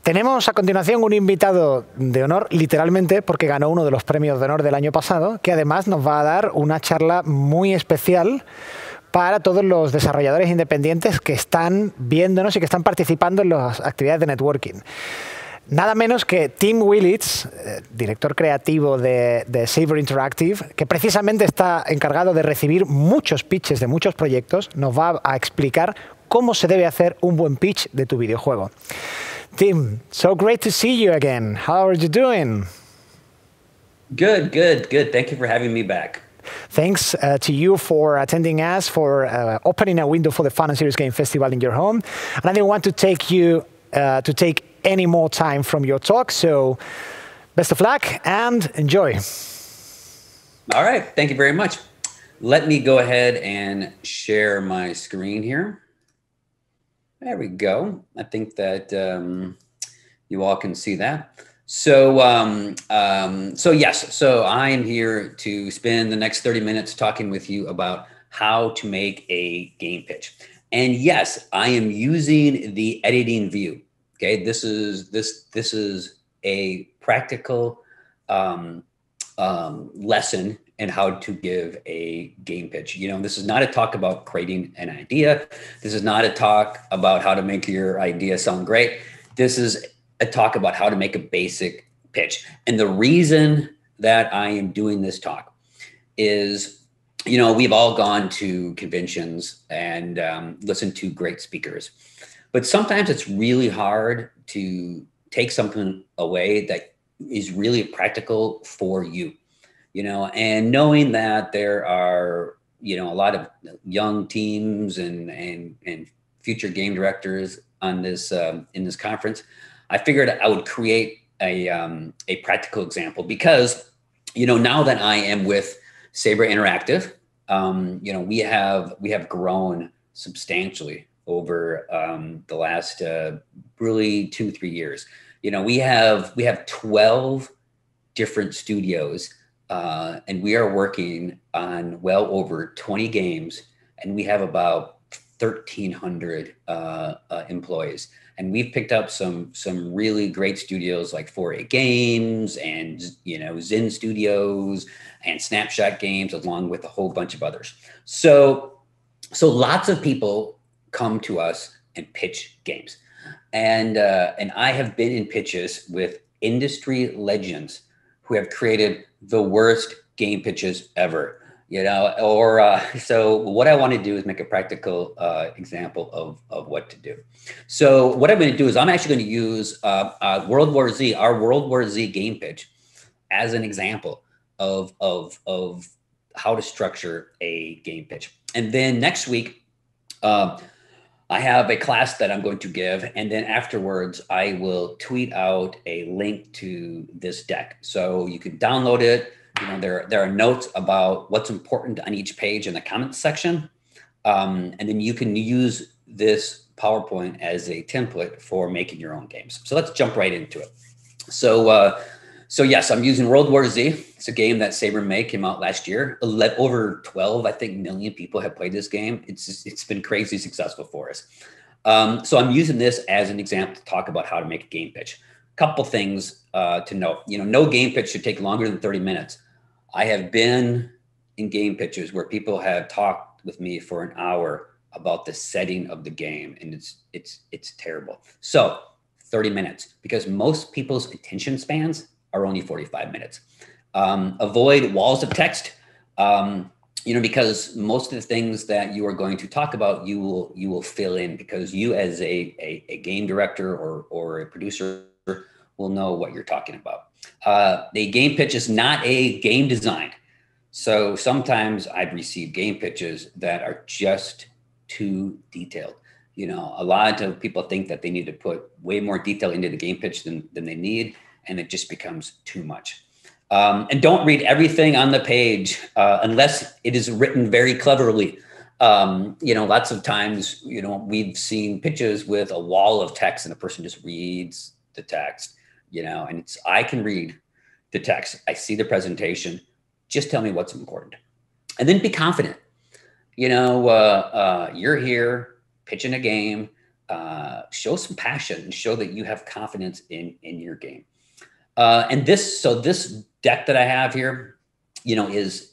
Tenemos a continuación un invitado de honor, literalmente, porque ganó uno de los premios de honor del año pasado, que además nos va a dar una charla muy especial para todos los desarrolladores independientes que están viéndonos y que están participando en las actividades de networking. Nada menos que Tim Willits, director creativo de Saber Interactive, que precisamente está encargado de recibir muchos pitches de muchos proyectos, nos va a explicar cómo se debe hacer un buen pitch de tu videojuego. Tim, so great to see you again. How are you doing? Good, good, good. Thank you for having me back. Thanks to you for attending us, for opening a window for the Fun and Serious Game Festival in your home. And I didn't want to take you to take any more time from your talk, so best of luck and enjoy. All right, thank you very much. Let me go ahead and share my screen here. There we go. I think that you all can see that. So yes, so I'm here to spend the next 30 minutes talking with you about how to make a game pitch. And yes, I am using the editing view. Okay, this is a practical lesson in how to give a game pitch. You know, this is not a talk about creating an idea. This is not a talk about how to make your idea sound great. This is a talk about how to make a basic pitch. And the reason that I am doing this talk is, you know, we've all gone to conventions and listened to great speakers, but sometimes it's really hard to take something away that is really practical for you. You know, and knowing that there are, you know, a lot of young teams and future game directors on this in this conference, I figured I would create a practical example because, you know, now that I am with Saber Interactive, you know, we have grown substantially over the last really 2-3 years. You know, we have 12 different studios. And we are working on well over 20 games, and we have about 1,300 employees. And we've picked up some really great studios like 4A Games and, you know, Zen Studios and Snapshot Games, along with a whole bunch of others. So lots of people come to us and pitch games, and I have been in pitches with industry legends who have created the worst game pitches ever, you know, or so what I want to do is make a practical example of what to do. So what I'm going to do is I'm actually going to use World War Z, our World War Z game pitch, as an example of how to structure a game pitch. And then next week, I have a class that I'm going to give, and then afterwards I will tweet out a link to this deck. So you can download it. You know, there are notes about what's important on each page in the comments section. And then you can use this PowerPoint as a template for making your own games. So let's jump right into it. So yes, I'm using World War Z. It's a game that Saber made, came out last year. Over 12, I think, million people have played this game. It's been crazy successful for us. So I'm using this as an example to talk about how to make a game pitch. Couple things to note. You know, no game pitch should take longer than 30 minutes. I have been in game pitches where people have talked with me for an hour about the setting of the game, and it's terrible. So 30 minutes, because most people's attention spans are only 45 minutes. Avoid walls of text, you know, because most of the things that you are going to talk about, you will fill in, because you as a game director or a producer will know what you're talking about. The game pitch is not a game design. So sometimes I've received game pitches that are just too detailed. You know, a lot of people think that they need to put way more detail into the game pitch than they need, and it just becomes too much. And don't read everything on the page unless it is written very cleverly. You know, lots of times, you know, we've seen pitches with a wall of text and a person just reads the text, you know, and I can read the text. I see the presentation. Just tell me what's important. And then be confident. You know, you're here pitching a game. show some passion and show that you have confidence in your game. And this deck that I have here, is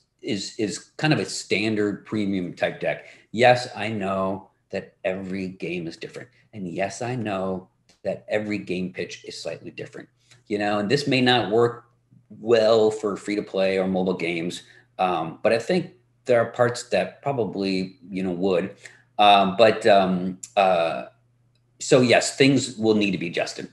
kind of a standard premium type deck. Yes, I know that every game is different. And yes, I know that every game pitch is slightly different, and this may not work well for free to play or mobile games. But I think there are parts that probably, would. So yes, things will need to be adjusted.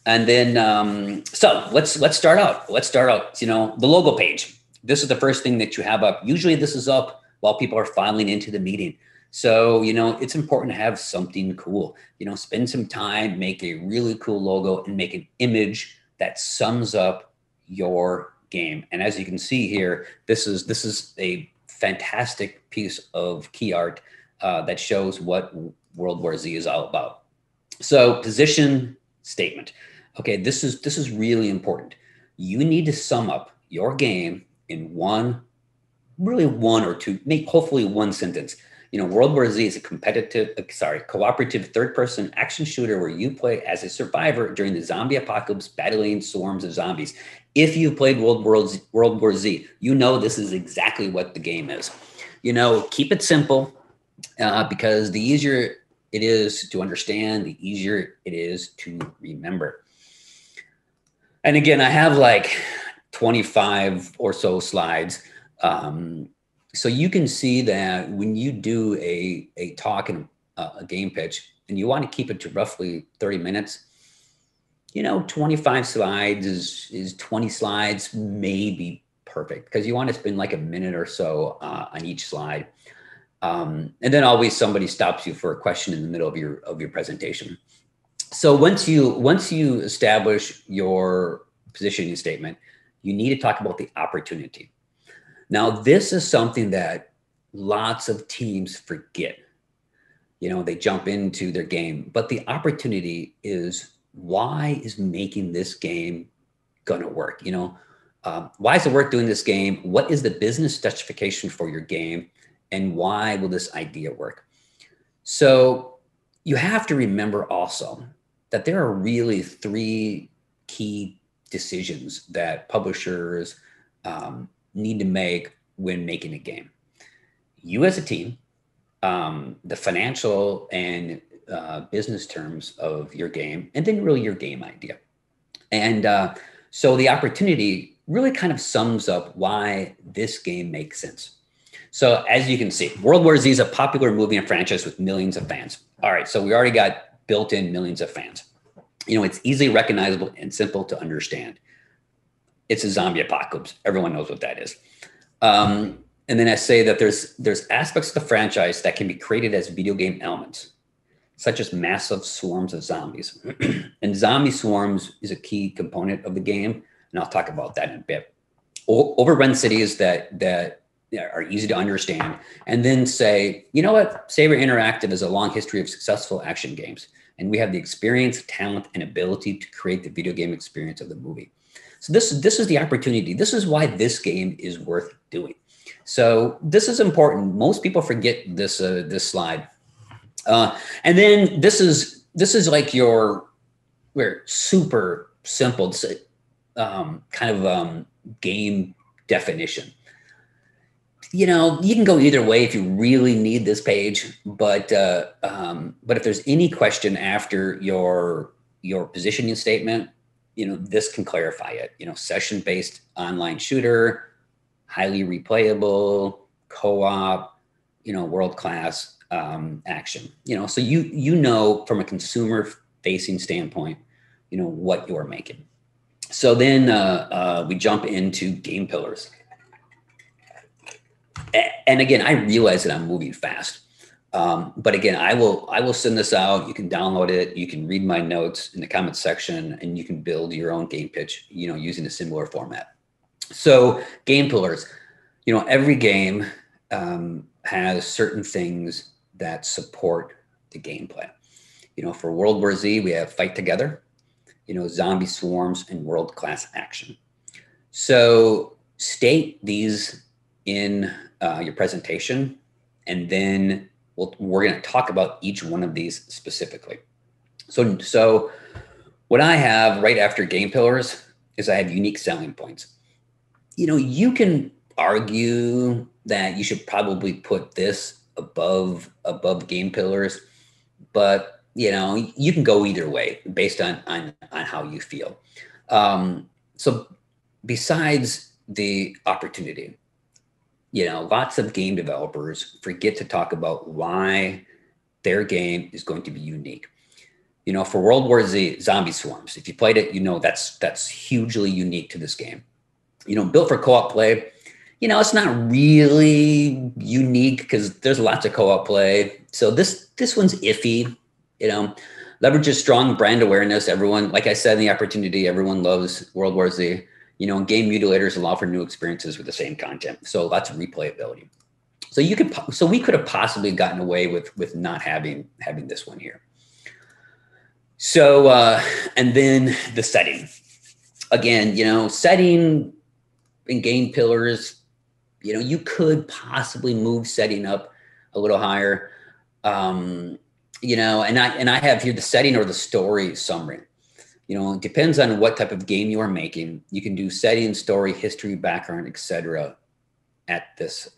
And then, so let's start out. The logo page. This is the first thing that you have up. Usually this is up while people are filing into the meeting. So, it's important to have something cool, spend some time, make a really cool logo and make an image that sums up your game. And as you can see here, this is a fantastic piece of key art that shows what World War Z is all about. So position statement. Okay, this is really important. You need to sum up your game in one or two, hopefully one sentence. World War Z is a cooperative third-person action shooter where you play as a survivor during the zombie apocalypse, battling swarms of zombies. If you've played World War Z, this is exactly what the game is. Keep it simple, because the easier it is to understand, the easier it is to remember. And again, I have like 25 or so slides. So you can see that when you do a talk and a game pitch, and you want to keep it to roughly 30 minutes, 25 slides is 20 slides, maybe perfect, because you want to spend like a minute or so on each slide. And then always somebody stops you for a question in the middle of your presentation. So once you establish your positioning statement, you need to talk about the opportunity. Now, this is something that lots of teams forget. They jump into their game, but the opportunity is, why is making this game gonna work? Why is it worth doing this game? What is the business justification for your game? And why will this idea work? So you have to remember also that there are really three key decisions that publishers need to make when making a game. You as a team, the financial and business terms of your game, and then really your game idea. And so the opportunity really kind of sums up why this game makes sense. So as you can see, World War Z is a popular movie and franchise with millions of fans. All right, so we already got built-in millions of fans. It's easily recognizable and simple to understand. It's a zombie apocalypse. Everyone knows what that is. And then I say that there's aspects of the franchise that can be created as video game elements, such as massive swarms of zombies. And zombie swarms is a key component of the game, and I'll talk about that in a bit. Overrun cities that are easy to understand, and then say, Saber Interactive has a long history of successful action games, and we have the experience, talent, and ability to create the video game experience of the movie. So this is the opportunity. This is why this game is worth doing. So this is important. Most people forget this slide. And then this is like we're super simple game definition. You can go either way if you really need this page, but if there's any question after your positioning statement, this can clarify it. Session-based online shooter, highly replayable, co-op, world-class action. So from a consumer-facing standpoint, what you're making. So then we jump into game pillars. And again, I realize that I'm moving fast. But again, I will send this out. You can download it. You can read my notes in the comments section, and you can build your own game pitch, using a similar format. So game pillars, every game has certain things that support the gameplay. For World War Z, we have fight together, zombie swarms, and world-class action. So state these in your presentation, and then we're going to talk about each one of these specifically. So what I have right after game pillars is I have unique selling points. You can argue that you should probably put this above game pillars, but you can go either way based on how you feel. So besides the opportunity, lots of game developers forget to talk about why their game is going to be unique. For World War Z, Zombie Swarms, if you played it, that's hugely unique to this game. Built for co-op play, it's not really unique because there's lots of co-op play. So this one's iffy, leverages strong brand awareness. Everyone, like I said, in the opportunity, everyone loves World War Z. Game mutilators allow for new experiences with the same content. So lots of replayability. So we could have possibly gotten away with not having this one here. So, and then the setting, again, setting in game pillars, you could possibly move setting up a little higher. And I have here the setting or the story summary. It depends on what type of game you are making. You can do setting, story, history, background, etc. at this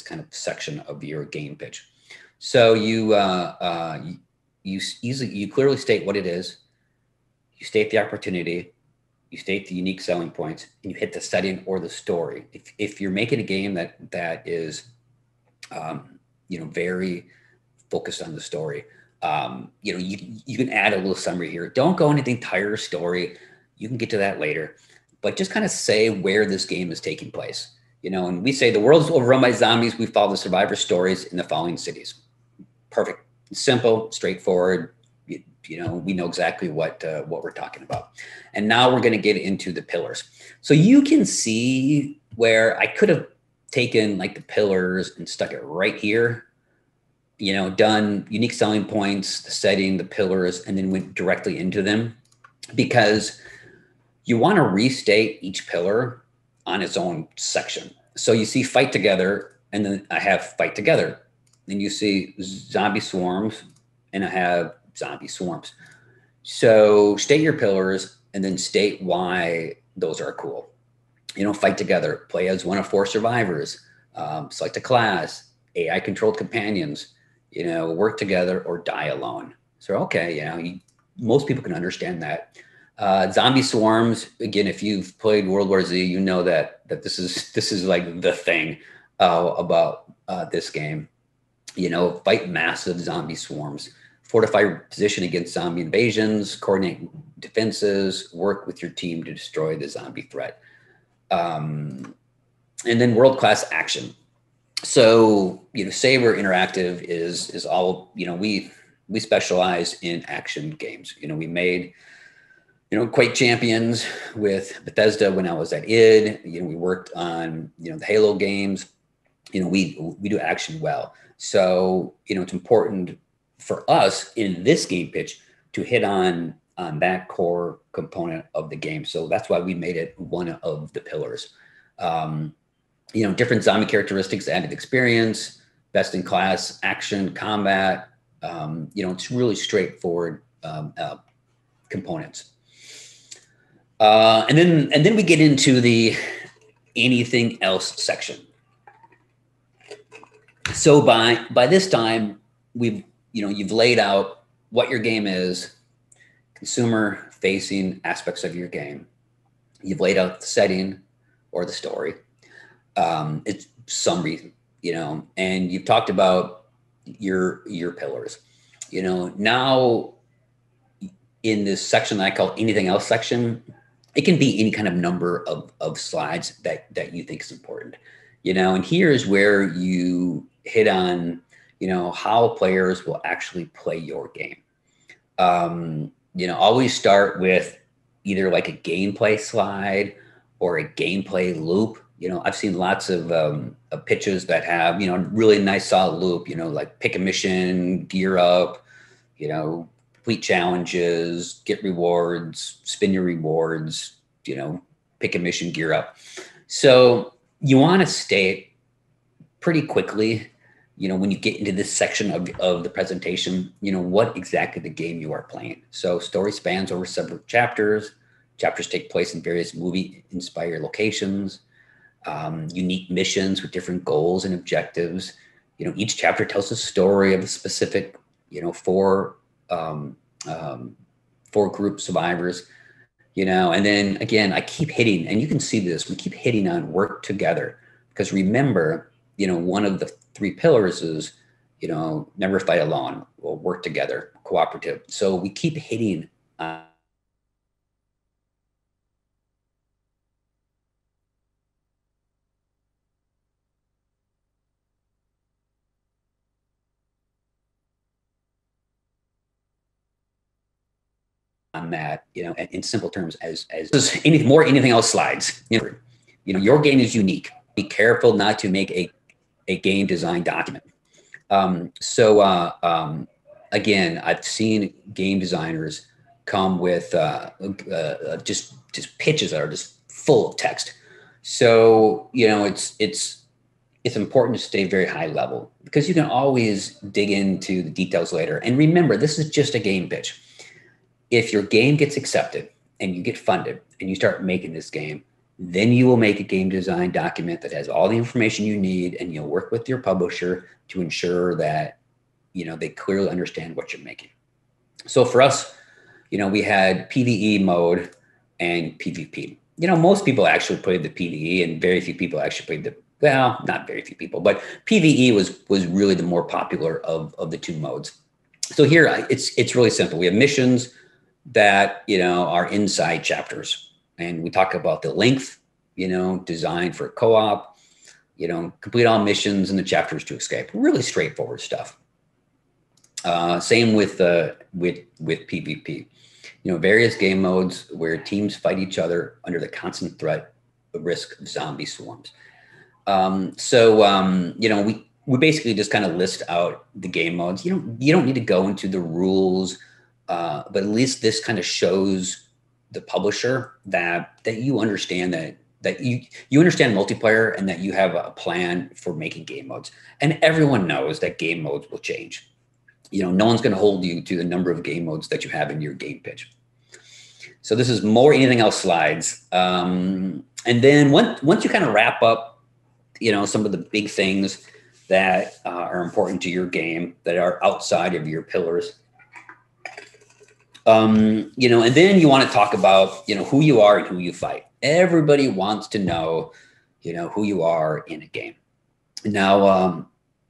kind of section of your game pitch. So you clearly state what it is. You state the opportunity. You state the unique selling points, and you hit the setting or the story. If you're making a game that is, very focused on the story, you can add a little summary here. Don't go into the entire story. You can get to that later, but just kind of say where this game is taking place. And we say the world is overrun by zombies. We follow the survivor stories in the following cities. Perfect, simple, straightforward. We know exactly what we're talking about. And now we're going to get into the pillars. So you can see where I could have taken like the pillars and stuck it right here, done unique selling points, the setting, the pillars, and then went directly into them, because you want to restate each pillar on its own section. So you see fight together, and then I have fight together. Then you see zombie swarms, and I have zombie swarms. So state your pillars and then state why those are cool. Fight together, play as one of 4 survivors, select a class, AI controlled companions, work together or die alone. So, okay, most people can understand that. Zombie swarms, again, if you've played World War Z, you know that this is like the thing about this game. Fight massive zombie swarms, fortify position against zombie invasions, coordinate defenses, work with your team to destroy the zombie threat. And then world-class action. So, Saber Interactive is all, we specialize in action games. We made, Quake Champions with Bethesda when I was at id. We worked on, the Halo games. We do action well. So, it's important for us in this game pitch to hit on that core component of the game. So that's why we made it one of the pillars. Different zombie characteristics, added experience, best in class action, combat. It's really straightforward components. And then we get into the anything else section. So by this time, you've laid out what your game is, consumer facing aspects of your game. You've laid out the setting or the story. It's summary, and you've talked about your pillars. Now in this section that I call anything else section, it can be any kind of number of slides that you think is important, and here's where you hit on, how players will actually play your game. Always start with either like a gameplay slide or a gameplay loop. I've seen lots of pitches that have, really nice solid loop, like pick a mission, gear up, complete challenges, get rewards, spin your rewards, pick a mission, gear up. So you want to state pretty quickly, when you get into this section of the presentation, what exactly the game you are playing. So story spans over several chapters. Chapters take place in various movie-inspired locations, unique missions with different goals and objectives. Each chapter tells a story of a specific, four group survivors, and then again, I keep hitting, and you can see this, we keep hitting on work together, because remember, one of the three pillars is, never fight alone, we'll work together, cooperative. So we keep hitting on that, in simple terms, as anything else slides. Your game is unique. Be careful not to make a game design document. Again, I've seen game designers come with just pitches that are just full of text. So it's important to stay very high level, because you can always dig into the details later. And remember, this is just a game pitch. If your game gets accepted and you get funded and you start making this game, then you will make a game design document that has all the information you need, and you'll work with your publisher to ensure that, they clearly understand what you're making. So for us, we had PvE mode and PvP. Most people actually played the PvE, and very few people actually played not very few people, but PvE was really the more popular of the two modes. So here it's really simple. We have missions that, are inside chapters, and we talk about the length, designed for co-op, complete all missions in the chapters to escape. Really straightforward stuff. Same with PvP, various game modes where teams fight each other under the constant threat of risk of zombie swarms. We basically just kind of list out the game modes. You don't need to go into the rules, but at least this kind of shows the publisher that you understand that you understand multiplayer, and that you have a plan for making game modes. And everyone knows that game modes will change. No one's going to hold you to the number of game modes that you have in your game pitch. So this is more anything else slides. And then once you kind of wrap up, some of the big things that are important to your game that are outside of your pillars, and then you want to talk about, who you are and who you fight. Everybody wants to know, who you are in a game. Now,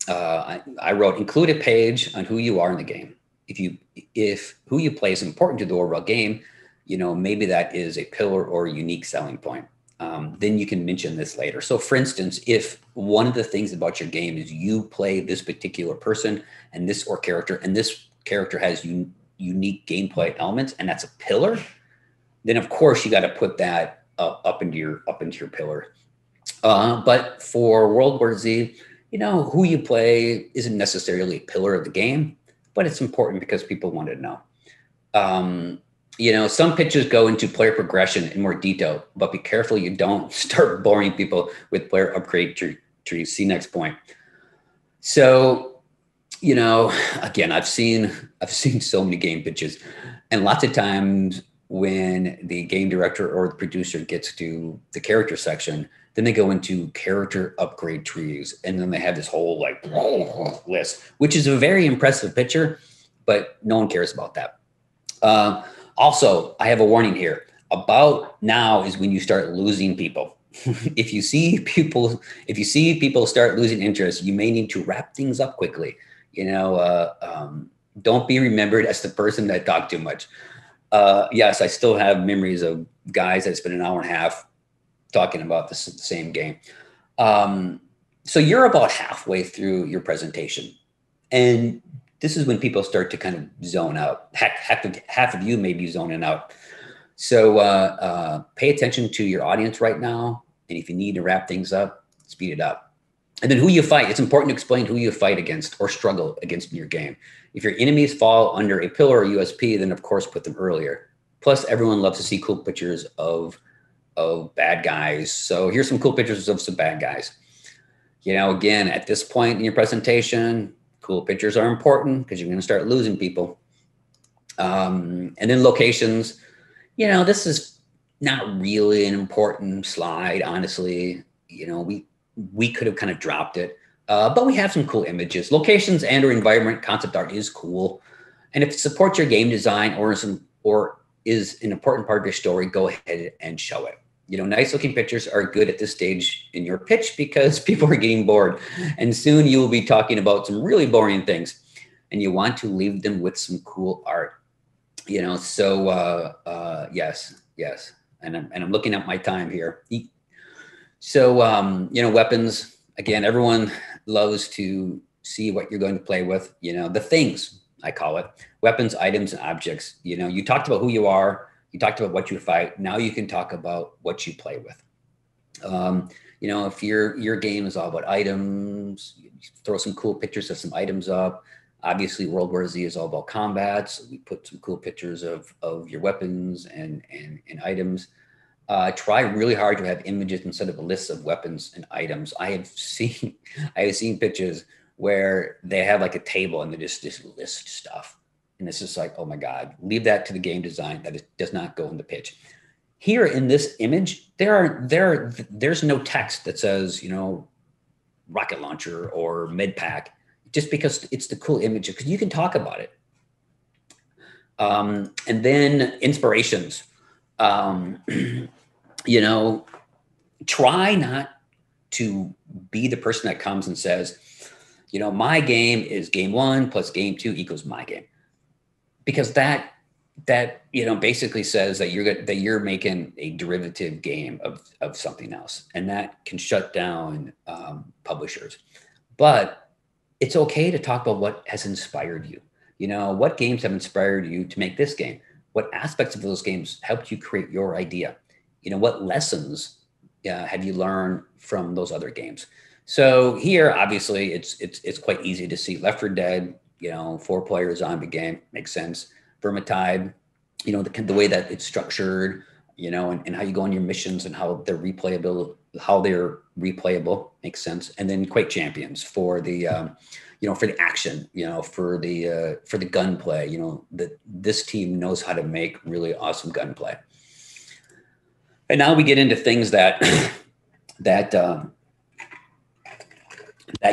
I wrote, include a page on who you are in the game. If who you play is important to the overall game, maybe that is a pillar or a unique selling point. Then you can mention this later. So for instance, if one of the things about your game is you play this particular person and this character has unique gameplay elements, and that's a pillar, then of course you got to put that up into your pillar. But for World War Z, who you play isn't necessarily a pillar of the game, but it's important because people want to know. Some pitches go into player progression in more detail, but be careful you don't start boring people with player upgrade trees. See next point. So, again, I've seen so many game pitches, and lots of times when the game director or the producer gets to the character section, then they go into character upgrade trees, and then they have this whole list, which is a very impressive picture, but no one cares about that. Also, I have a warning here. About now is when you start losing people. If you see people start losing interest, you may need to wrap things up quickly. Don't be remembered as the person that talked too much. Yes, I still have memories of guys that spent an hour and a half talking about the same game. So you're about halfway through your presentation, and this is when people start to kind of zone out. Half of you may be zoning out. So pay attention to your audience right now. And if you need to wrap things up, speed it up. And then who you fight. It's important to explain who you fight against or struggle against in your game. If your enemies fall under a pillar or USP, then of course put them earlier. Plus, everyone loves to see cool pictures of bad guys. So here's some cool pictures of some bad guys. Again, at this point in your presentation, cool pictures are important because you're going to start losing people. And then locations, this is not really an important slide, honestly. We could have kind of dropped it, but we have some cool images. Locations and or environment concept art is cool. And if it supports your game design or is an important part of your story, go ahead and show it. Nice looking pictures are good at this stage in your pitch because people are getting bored. And soon you will be talking about some really boring things. And you want to leave them with some cool art. Yes. And I'm looking at my time here. So, weapons, again, everyone loves to see what you're going to play with, the things, I call it, weapons, items, and objects. You talked about who you are. You talked about what you fight. Now you can talk about what you play with. If your game is all about items, you throw some cool pictures of some items up. Obviously, World War Z is all about combat. So we put some cool pictures of your weapons and items. Try really hard to have images instead of a list of weapons and items. I have seen pictures where they have like a table and they just list stuff. And it's just like, oh my God, leave that to the game design. That does not go in the pitch. Here in this image, there's no text that says, rocket launcher or med pack, just because it's the cool image, because you can talk about it. And then inspirations. Try not to be the person that comes and says, my game is game 1 plus game 2 equals my game. Because that basically says that you're making a derivative game of something else, and that can shut down publishers. But it's okay to talk about what has inspired you. What games have inspired you to make this game? What aspects of those games helped you create your idea? What lessons have you learned from those other games? So here, obviously, it's quite easy to see Left 4 Dead. 4-player zombie game makes sense. Vermintide, the way that it's structured, and how you go on your missions and how they're replayable makes sense. And then Quake Champions for the for the action, for the gunplay, that this team knows how to make really awesome gunplay. And now we get into things that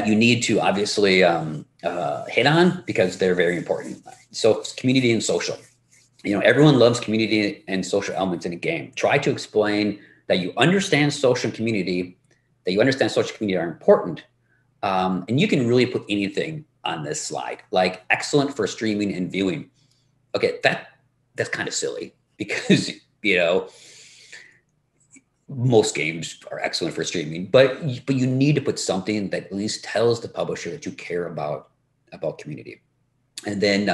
you need to obviously hit on because they're very important. So community and social. Everyone loves community and social elements in a game. Try to explain that you understand social and community, are important. And you can really put anything on this slide, like excellent for streaming and viewing. Okay, that's kind of silly because, most games are excellent for streaming, but you need to put something that at least tells the publisher that you care about community. And then,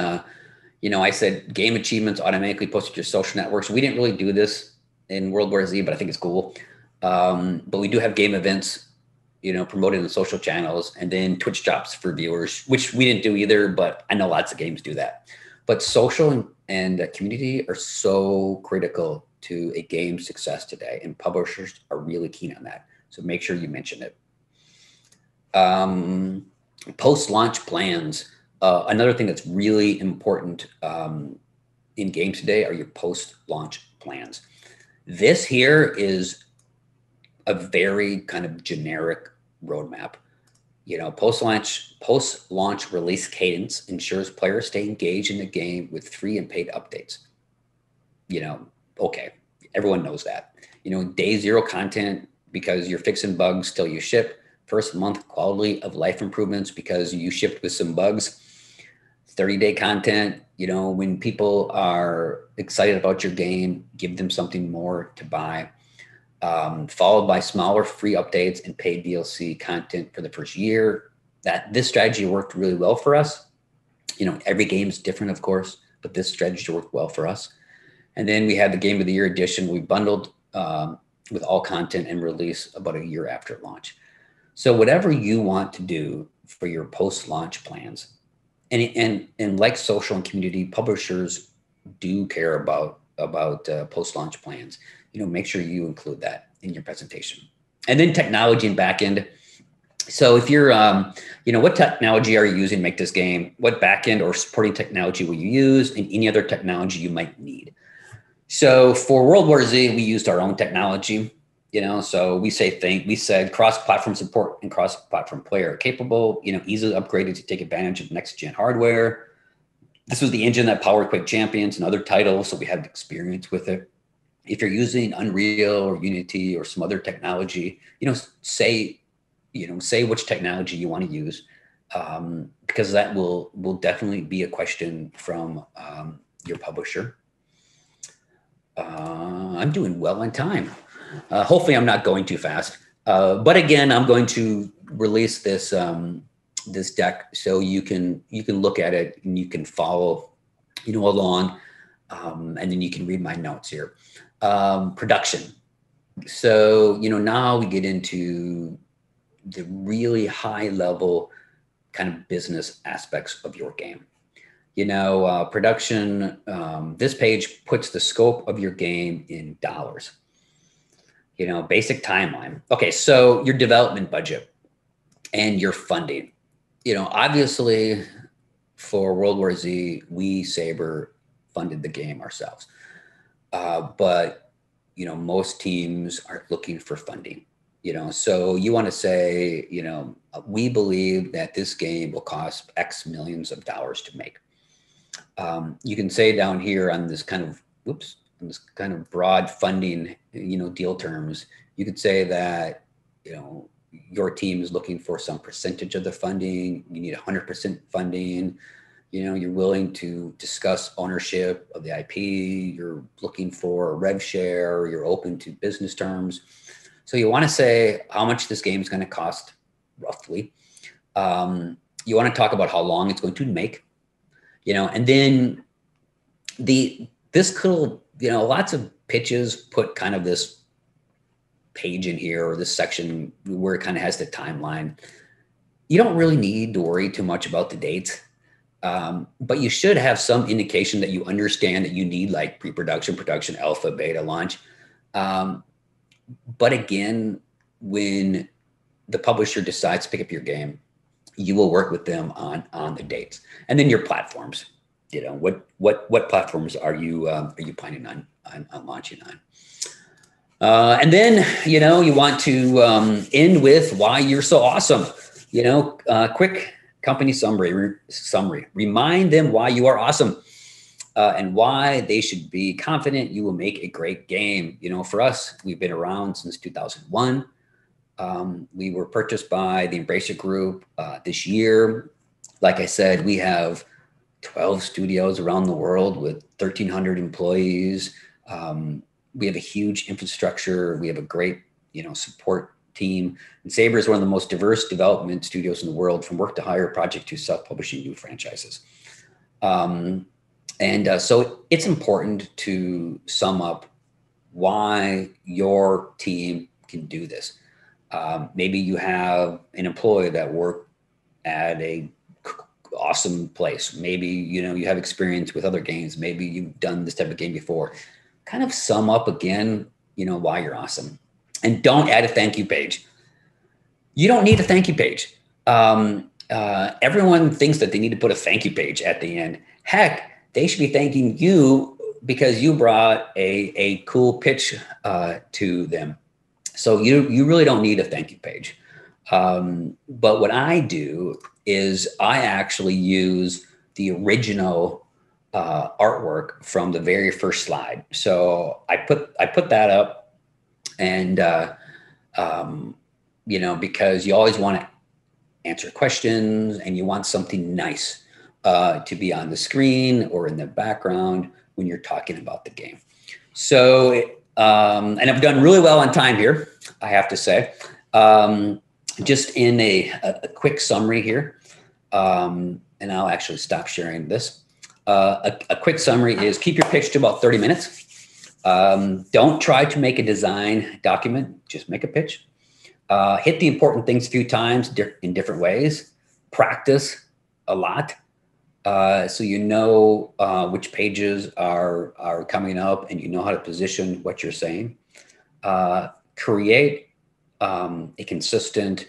I said game achievements automatically posted to your social networks. We didn't really do this in World War Z, but I think it's cool. But we do have game events, promoted in social channels, and then Twitch drops for viewers, which we didn't do either, but I know lots of games do that. But social and community are so critical to a game's success today, and publishers are really keen on that. So make sure you mention it. Post-launch plans. Another thing that's really important in games today are your post-launch plans. This here is a very kind of generic roadmap. Post-launch release cadence ensures players stay engaged in the game with free and paid updates. Okay, everyone knows that. Day 0 content because you're fixing bugs till you ship. First month quality of life improvements because you shipped with some bugs. 30-day content, when people are excited about your game, give them something more to buy. Followed by smaller free updates and paid DLC content for the first year. This strategy worked really well for us. Every game is different, of course, but this strategy worked well for us. And then we had the Game of the Year edition. We bundled with all content and release about a year after launch. So whatever you want to do for your post-launch plans, and like social and community, publishers do care about post-launch plans. Make sure you include that in your presentation. And then technology and backend. So if you're, what technology are you using to make this game? What backend or supporting technology will you use, and any other technology you might need? So for World War Z, we used our own technology. So we said cross-platform support and cross-platform player capable. Easily upgraded to take advantage of next-gen hardware. This was the engine that powered Quake Champions and other titles, so we had experience with it. If you're using Unreal or Unity or some other technology, say which technology you want to use, because that will definitely be a question from your publisher. I'm doing well on time. Hopefully I'm not going too fast. But again, I'm going to release this this deck so you can look at it and you can follow along, and then you can read my notes here. Production. So now we get into the really high level kind of business aspects of your game. Production, this page puts the scope of your game in dollars. Basic timeline. Okay, so your development budget and your funding. Obviously for World War Z, we, Saber, funded the game ourselves. But, most teams are looking for funding. So you want to say, we believe that this game will cost X millions of dollars to make. You can say down here on this kind of broad funding, deal terms, you could say that, your team is looking for some percentage of the funding. You need 100% funding. You're willing to discuss ownership of the IP. You're looking for a rev share. You're open to business terms. So you want to say how much this game is going to cost roughly. You want to talk about how long it's going to make. And then this could, lots of pitches put kind of this page in here or this section where it kind of has the timeline. You don't really need to worry too much about the dates, but you should have some indication that you understand that you need like pre-production, production, alpha, beta, launch. But again, when the publisher decides to pick up your game, you will work with them on the dates, and then your platforms. What platforms are you planning on launching on? And then you want to end with why you're so awesome. Quick company summary. Remind them why you are awesome, and why they should be confident you will make a great game. For us, we've been around since 2001. We were purchased by the Embracer Group this year. Like I said, we have 12 studios around the world with 1,300 employees. We have a huge infrastructure. We have a great, support team. And Saber is one of the most diverse development studios in the world, from work to hire, project to self-publishing new franchises. So it's important to sum up why your team can do this. Maybe you have an employee that worked at a awesome place. Maybe, you have experience with other games. Maybe you've done this type of game before. Kind of sum up again, why you're awesome. And don't add a thank you page. You don't need a thank you page. Everyone thinks that they need to put a thank you page at the end. Heck, they should be thanking you because you brought a cool pitch to them. So you really don't need a thank you page. But what I do is I actually use the original artwork from the very first slide. So I put that up, and because you always want to answer questions and you want something nice to be on the screen or in the background when you're talking about the game. So, and I've done really well on time here, I have to say. Just in a quick summary here, and I'll actually stop sharing this. A quick summary is keep your pitch to about 30 minutes. Don't try to make a design document, just make a pitch. Hit the important things a few times in different ways. Practice a lot, so which pages are coming up and you know how to position what you're saying. Create a consistent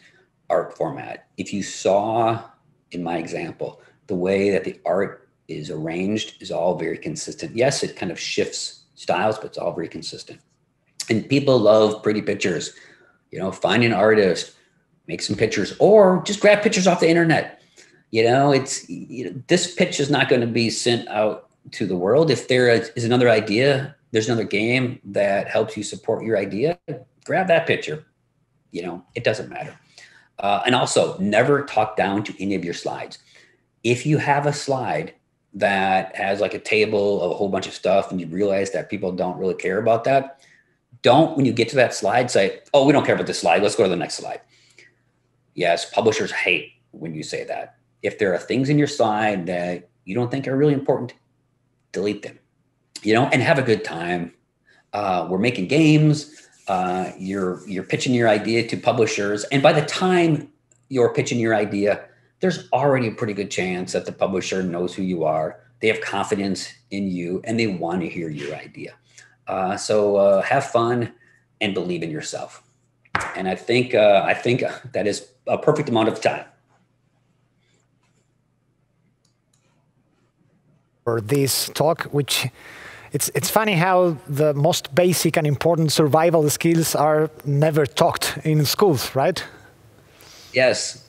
art format. If you saw in my example, the way that the art is arranged is all very consistent. Yes, it kind of shifts styles, but it's all very consistent. And people love pretty pictures. You know, find an artist, make some pictures, or just grab pictures off the internet. You know, this pitch is not going to be sent out to the world. If there is another idea, there's another game that helps you support your idea, grab that picture. You know, it doesn't matter. And also, never talk down to any of your slides. If you have a slide that has like a table of a whole bunch of stuff and you realize that people don't really care about that, don't, when you get to that slide, say, oh, we don't care about this slide. Let's go to the next slide. Yes, publishers hate when you say that. If there are things in your slide that you don't think are really important, delete them, you know, and have a good time. We're making games. You're pitching your idea to publishers. And by the time you're pitching your idea, there's already a pretty good chance that the publisher knows who you are. They have confidence in you and they want to hear your idea. So have fun and believe in yourself. And I think that is a perfect amount of time. For this talk, which it's funny how the most basic and important survival skills are never taught in schools, right? Yes.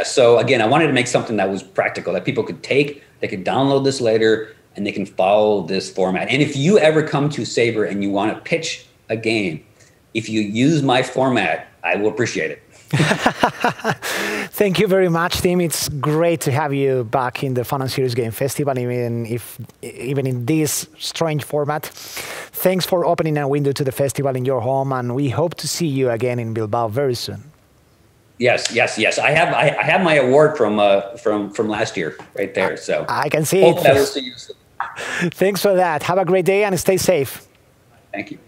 So again, I wanted to make something that was practical, that people could take, they could download this later, and they can follow this format. And if you ever come to Sabre and you want to pitch a game, if you use my format, I will appreciate it. Thank you very much, Tim. It's great to have you back in the Fun and Serious Game Festival, even in this strange format. Thanks for opening a window to the festival in your home, and we hope to see you again in Bilbao very soon. Yes. I have my award from last year right there. So I can see hope it. I will see you soon. Thanks for that. Have a great day and stay safe. Thank you.